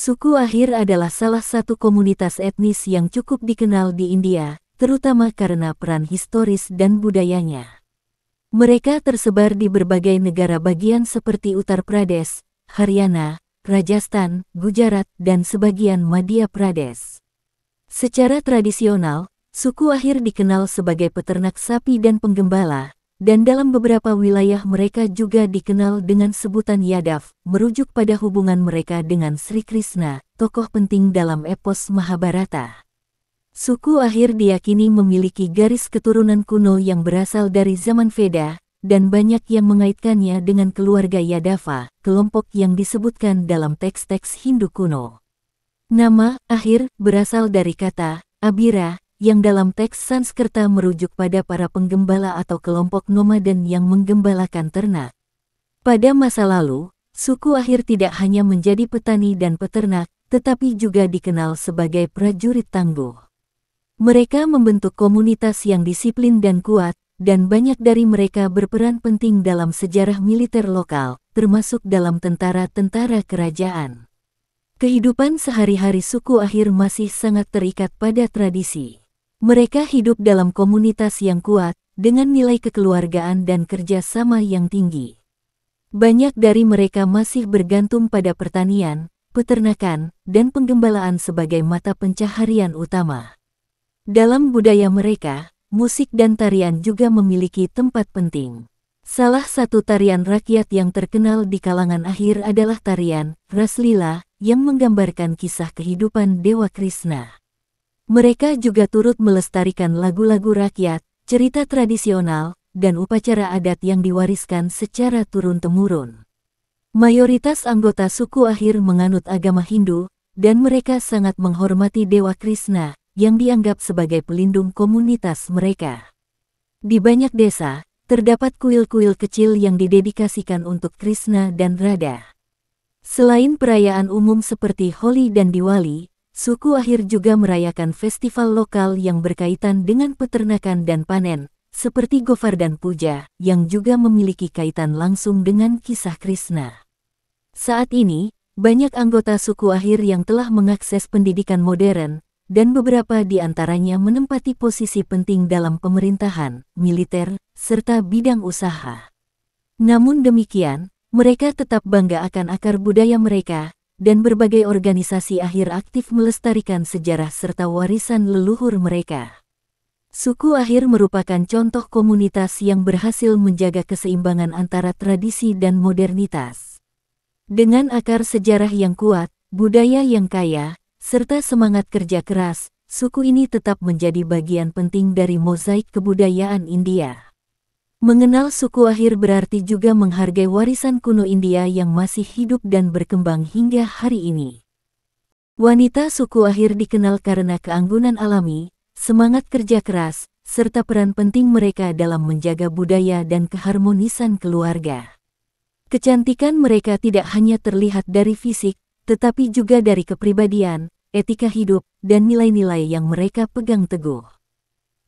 Suku Ahir adalah salah satu komunitas etnis yang cukup dikenal di India, terutama karena peran historis dan budayanya. Mereka tersebar di berbagai negara bagian seperti Uttar Pradesh, Haryana, Rajasthan, Gujarat, dan sebagian Madhya Pradesh. Secara tradisional, suku Ahir dikenal sebagai peternak sapi dan penggembala, dan dalam beberapa wilayah mereka juga dikenal dengan sebutan Yadav, merujuk pada hubungan mereka dengan Sri Krishna, tokoh penting dalam epos Mahabharata. Suku Ahir diyakini memiliki garis keturunan kuno yang berasal dari zaman Veda, dan banyak yang mengaitkannya dengan keluarga Yadava, kelompok yang disebutkan dalam teks-teks Hindu kuno. Nama Ahir berasal dari kata Abira, yang dalam teks Sanskerta merujuk pada para penggembala atau kelompok nomaden yang menggembalakan ternak. Pada masa lalu, suku Ahir tidak hanya menjadi petani dan peternak, tetapi juga dikenal sebagai prajurit tangguh. Mereka membentuk komunitas yang disiplin dan kuat, dan banyak dari mereka berperan penting dalam sejarah militer lokal, termasuk dalam tentara-tentara kerajaan. Kehidupan sehari-hari suku Ahir masih sangat terikat pada tradisi. Mereka hidup dalam komunitas yang kuat, dengan nilai kekeluargaan dan kerja sama yang tinggi. Banyak dari mereka masih bergantung pada pertanian, peternakan, dan penggembalaan sebagai mata pencaharian utama. Dalam budaya mereka, musik dan tarian juga memiliki tempat penting. Salah satu tarian rakyat yang terkenal di kalangan Ahir adalah tarian Raslila, yang menggambarkan kisah kehidupan Dewa Krishna. Mereka juga turut melestarikan lagu-lagu rakyat, cerita tradisional, dan upacara adat yang diwariskan secara turun-temurun. Mayoritas anggota suku Ahir menganut agama Hindu, dan mereka sangat menghormati Dewa Krishna, yang dianggap sebagai pelindung komunitas mereka. Di banyak desa, terdapat kuil-kuil kecil yang didedikasikan untuk Krishna dan Radha. Selain perayaan umum seperti Holi dan Diwali, suku Ahir juga merayakan festival lokal yang berkaitan dengan peternakan dan panen, seperti Govardhan Puja, yang juga memiliki kaitan langsung dengan kisah Krishna. Saat ini, banyak anggota suku Ahir yang telah mengakses pendidikan modern, dan beberapa di antaranya menempati posisi penting dalam pemerintahan, militer, serta bidang usaha. Namun demikian, mereka tetap bangga akan akar budaya mereka, dan berbagai organisasi Ahir aktif melestarikan sejarah serta warisan leluhur mereka. Suku Ahir merupakan contoh komunitas yang berhasil menjaga keseimbangan antara tradisi dan modernitas. Dengan akar sejarah yang kuat, budaya yang kaya, serta semangat kerja keras, suku ini tetap menjadi bagian penting dari mozaik kebudayaan India. Mengenal suku Ahir berarti juga menghargai warisan kuno India yang masih hidup dan berkembang hingga hari ini. Wanita suku Ahir dikenal karena keanggunan alami, semangat kerja keras, serta peran penting mereka dalam menjaga budaya dan keharmonisan keluarga. Kecantikan mereka tidak hanya terlihat dari fisik, tetapi juga dari kepribadian, etika hidup, dan nilai-nilai yang mereka pegang teguh.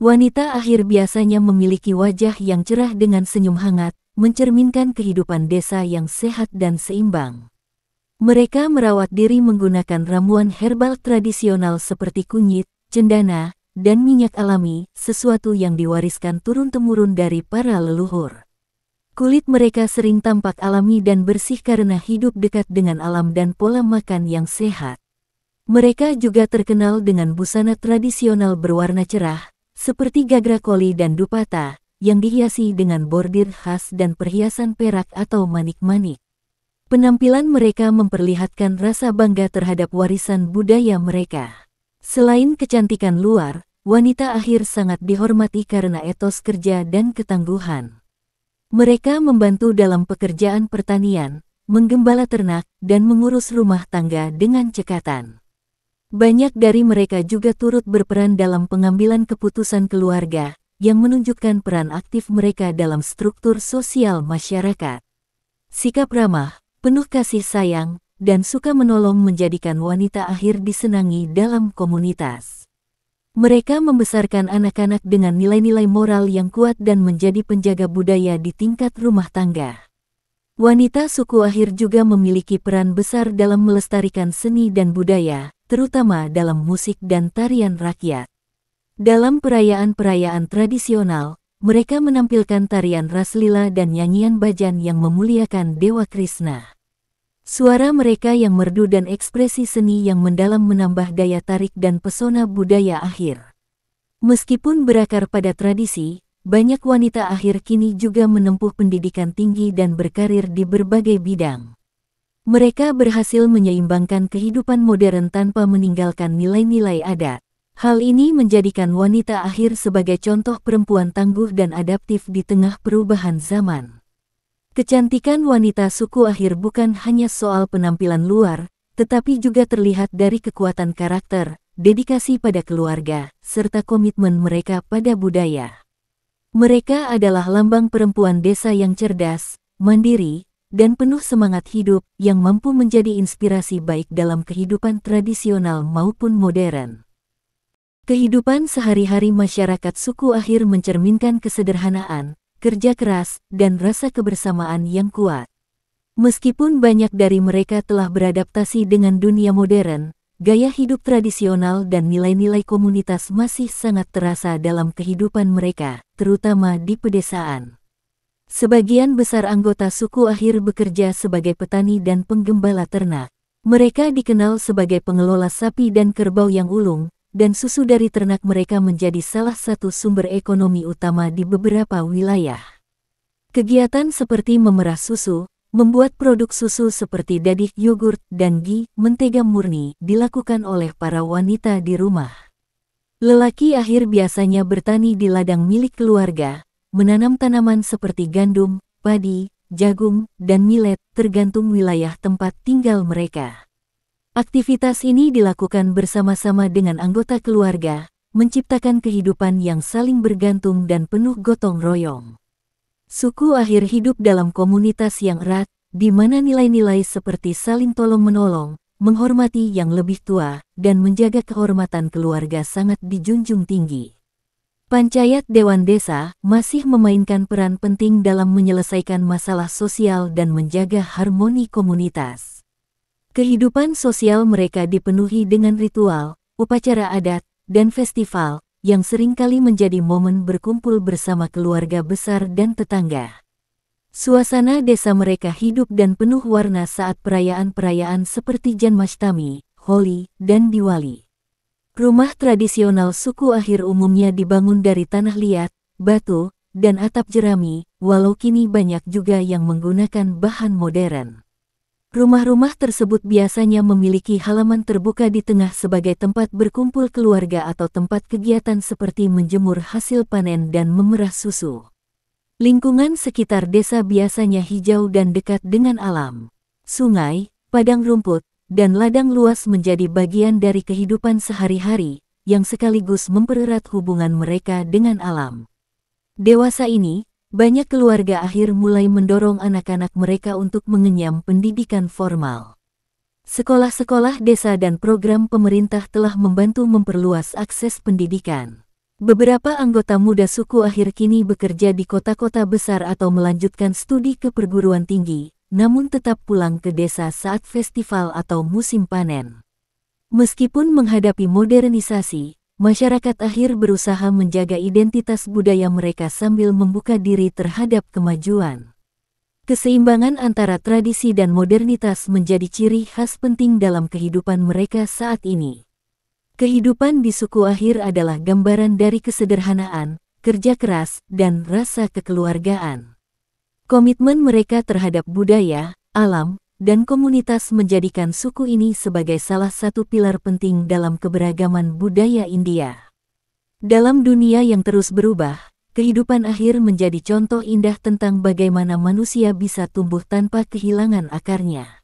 Wanita Ahir biasanya memiliki wajah yang cerah dengan senyum hangat, mencerminkan kehidupan desa yang sehat dan seimbang. Mereka merawat diri menggunakan ramuan herbal tradisional seperti kunyit, cendana, dan minyak alami, sesuatu yang diwariskan turun-temurun dari para leluhur. Kulit mereka sering tampak alami dan bersih karena hidup dekat dengan alam dan pola makan yang sehat. Mereka juga terkenal dengan busana tradisional berwarna cerah, seperti gagra koli dan dupata, yang dihiasi dengan bordir khas dan perhiasan perak atau manik-manik. Penampilan mereka memperlihatkan rasa bangga terhadap warisan budaya mereka. Selain kecantikan luar, wanita Ahir sangat dihormati karena etos kerja dan ketangguhan. Mereka membantu dalam pekerjaan pertanian, menggembala ternak, dan mengurus rumah tangga dengan cekatan. Banyak dari mereka juga turut berperan dalam pengambilan keputusan keluarga, yang menunjukkan peran aktif mereka dalam struktur sosial masyarakat. Sikap ramah, penuh kasih sayang, dan suka menolong menjadikan wanita Ahir disenangi dalam komunitas. Mereka membesarkan anak-anak dengan nilai-nilai moral yang kuat dan menjadi penjaga budaya di tingkat rumah tangga. Wanita suku Ahir juga memiliki peran besar dalam melestarikan seni dan budaya, terutama dalam musik dan tarian rakyat. Dalam perayaan-perayaan tradisional, mereka menampilkan tarian raslila dan nyanyian bhajan yang memuliakan Dewa Krishna. Suara mereka yang merdu dan ekspresi seni yang mendalam menambah daya tarik dan pesona budaya Ahir. Meskipun berakar pada tradisi, banyak wanita Ahir kini juga menempuh pendidikan tinggi dan berkarir di berbagai bidang. Mereka berhasil menyeimbangkan kehidupan modern tanpa meninggalkan nilai-nilai adat. Hal ini menjadikan wanita Ahir sebagai contoh perempuan tangguh dan adaptif di tengah perubahan zaman. Kecantikan wanita suku Ahir bukan hanya soal penampilan luar, tetapi juga terlihat dari kekuatan karakter, dedikasi pada keluarga, serta komitmen mereka pada budaya. Mereka adalah lambang perempuan desa yang cerdas, mandiri, dan penuh semangat hidup yang mampu menjadi inspirasi baik dalam kehidupan tradisional maupun modern. Kehidupan sehari-hari masyarakat suku Ahir mencerminkan kesederhanaan, kerja keras, dan rasa kebersamaan yang kuat. Meskipun banyak dari mereka telah beradaptasi dengan dunia modern, gaya hidup tradisional dan nilai-nilai komunitas masih sangat terasa dalam kehidupan mereka, terutama di pedesaan. Sebagian besar anggota suku Ahir bekerja sebagai petani dan penggembala ternak. Mereka dikenal sebagai pengelola sapi dan kerbau yang ulung, dan susu dari ternak mereka menjadi salah satu sumber ekonomi utama di beberapa wilayah. Kegiatan seperti memerah susu, membuat produk susu seperti dadih, yogurt, dan ghee, mentega murni, dilakukan oleh para wanita di rumah. Lelaki Ahir biasanya bertani di ladang milik keluarga, menanam tanaman seperti gandum, padi, jagung, dan millet, tergantung wilayah tempat tinggal mereka. Aktivitas ini dilakukan bersama-sama dengan anggota keluarga, menciptakan kehidupan yang saling bergantung dan penuh gotong royong. Suku Ahir hidup dalam komunitas yang erat, di mana nilai-nilai seperti saling tolong-menolong, menghormati yang lebih tua, dan menjaga kehormatan keluarga sangat dijunjung tinggi. Panchayat Dewan Desa masih memainkan peran penting dalam menyelesaikan masalah sosial dan menjaga harmoni komunitas. Kehidupan sosial mereka dipenuhi dengan ritual, upacara adat, dan festival, yang seringkali menjadi momen berkumpul bersama keluarga besar dan tetangga. Suasana desa mereka hidup dan penuh warna saat perayaan-perayaan seperti Janmashtami, Holi, dan Diwali. Rumah tradisional suku Ahir umumnya dibangun dari tanah liat, batu, dan atap jerami, walau kini banyak juga yang menggunakan bahan modern. Rumah-rumah tersebut biasanya memiliki halaman terbuka di tengah sebagai tempat berkumpul keluarga atau tempat kegiatan seperti menjemur hasil panen dan memerah susu. Lingkungan sekitar desa biasanya hijau dan dekat dengan alam. Sungai, padang rumput, dan ladang luas menjadi bagian dari kehidupan sehari-hari, yang sekaligus mempererat hubungan mereka dengan alam. Dewasa ini, banyak keluarga Ahir mulai mendorong anak-anak mereka untuk mengenyam pendidikan formal. Sekolah-sekolah desa dan program pemerintah telah membantu memperluas akses pendidikan. Beberapa anggota muda suku Ahir kini bekerja di kota-kota besar atau melanjutkan studi ke perguruan tinggi, namun tetap pulang ke desa saat festival atau musim panen. Meskipun menghadapi modernisasi, masyarakat Ahir berusaha menjaga identitas budaya mereka sambil membuka diri terhadap kemajuan. Keseimbangan antara tradisi dan modernitas menjadi ciri khas penting dalam kehidupan mereka saat ini. Kehidupan di suku Ahir adalah gambaran dari kesederhanaan, kerja keras, dan rasa kekeluargaan. Komitmen mereka terhadap budaya, alam, dan komunitas menjadikan suku ini sebagai salah satu pilar penting dalam keberagaman budaya India. Dalam dunia yang terus berubah, kehidupan Ahir menjadi contoh indah tentang bagaimana manusia bisa tumbuh tanpa kehilangan akarnya.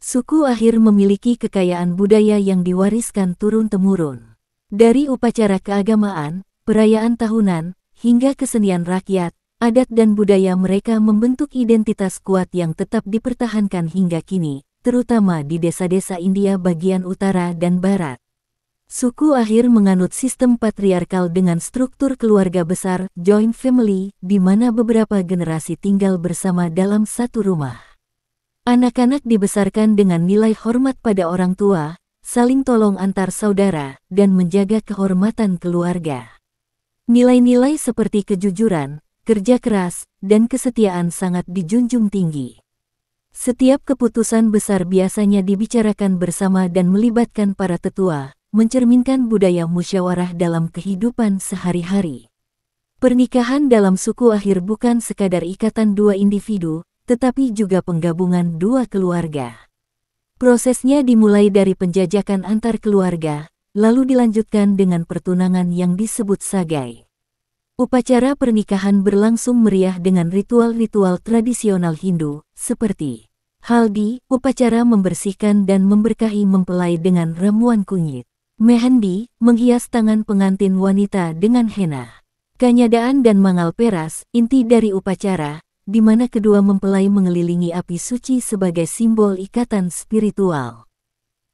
Suku Ahir memiliki kekayaan budaya yang diwariskan turun-temurun. Dari upacara keagamaan, perayaan tahunan, hingga kesenian rakyat, adat dan budaya mereka membentuk identitas kuat yang tetap dipertahankan hingga kini, terutama di desa-desa India bagian utara dan barat. Suku Akhir menganut sistem patriarkal dengan struktur keluarga besar, joint family, di mana beberapa generasi tinggal bersama dalam satu rumah. Anak-anak dibesarkan dengan nilai hormat pada orang tua, saling tolong antar saudara, dan menjaga kehormatan keluarga. Nilai-nilai seperti kejujuran, kerja keras, dan kesetiaan sangat dijunjung tinggi. Setiap keputusan besar biasanya dibicarakan bersama dan melibatkan para tetua, mencerminkan budaya musyawarah dalam kehidupan sehari-hari. Pernikahan dalam suku Akhir bukan sekadar ikatan dua individu, tetapi juga penggabungan dua keluarga. Prosesnya dimulai dari penjajakan antar keluarga, lalu dilanjutkan dengan pertunangan yang disebut sagai. Upacara pernikahan berlangsung meriah dengan ritual-ritual tradisional Hindu, seperti haldi, upacara membersihkan dan memberkahi mempelai dengan ramuan kunyit. Mehendi, menghias tangan pengantin wanita dengan henna. Kanyadaan dan mangal peras, inti dari upacara, di mana kedua mempelai mengelilingi api suci sebagai simbol ikatan spiritual.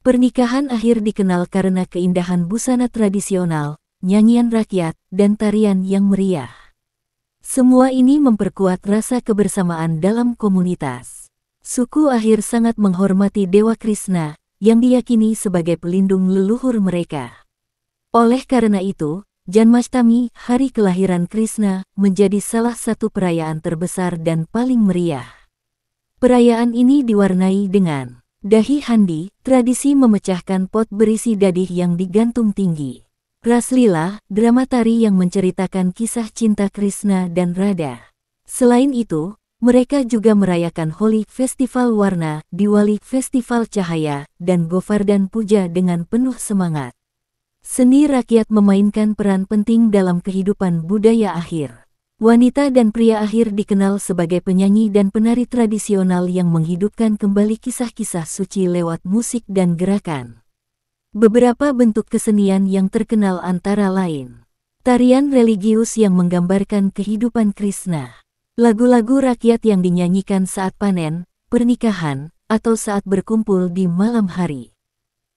Pernikahan Akhir dikenal karena keindahan busana tradisional, nyanyian rakyat, dan tarian yang meriah. Semua ini memperkuat rasa kebersamaan dalam komunitas. Suku Akhir sangat menghormati Dewa Krishna, yang diyakini sebagai pelindung leluhur mereka. Oleh karena itu, Janmashtami, hari kelahiran Krishna, menjadi salah satu perayaan terbesar dan paling meriah. Perayaan ini diwarnai dengan dahi handi, tradisi memecahkan pot berisi dadih yang digantung tinggi. Raslila, drama tari yang menceritakan kisah cinta Krishna dan Radha. Selain itu, mereka juga merayakan Holi, Festival Warna, Diwali, Festival Cahaya, dan Govardhan Puja dengan penuh semangat. Seni rakyat memainkan peran penting dalam kehidupan budaya Akhir. Wanita dan pria Akhir dikenal sebagai penyanyi dan penari tradisional yang menghidupkan kembali kisah-kisah suci lewat musik dan gerakan. Beberapa bentuk kesenian yang terkenal antara lain tarian religius yang menggambarkan kehidupan Krishna, lagu-lagu rakyat yang dinyanyikan saat panen, pernikahan, atau saat berkumpul di malam hari.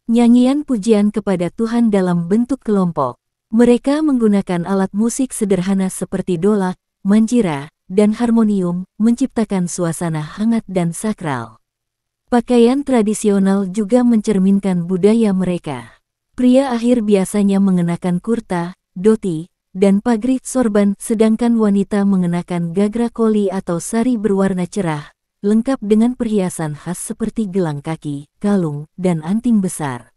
Nyanyian pujian kepada Tuhan dalam bentuk kelompok. Mereka menggunakan alat musik sederhana seperti dolak, manjira, dan harmonium, menciptakan suasana hangat dan sakral. Pakaian tradisional juga mencerminkan budaya mereka. Pria Akhir biasanya mengenakan kurta, dhoti, dan pagri sorban, sedangkan wanita mengenakan gagra koli atau sari berwarna cerah, lengkap dengan perhiasan khas seperti gelang kaki, kalung, dan anting besar.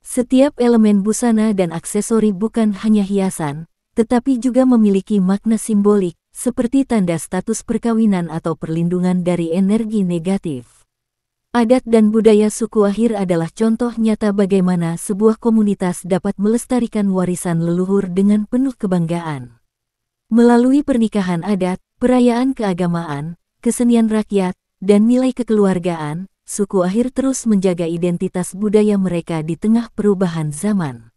Setiap elemen busana dan aksesori bukan hanya hiasan, tetapi juga memiliki makna simbolik, seperti tanda status perkawinan atau perlindungan dari energi negatif. Adat dan budaya suku Akhir adalah contoh nyata bagaimana sebuah komunitas dapat melestarikan warisan leluhur dengan penuh kebanggaan. Melalui pernikahan adat, perayaan keagamaan, kesenian rakyat, dan nilai kekeluargaan, suku Akhir terus menjaga identitas budaya mereka di tengah perubahan zaman.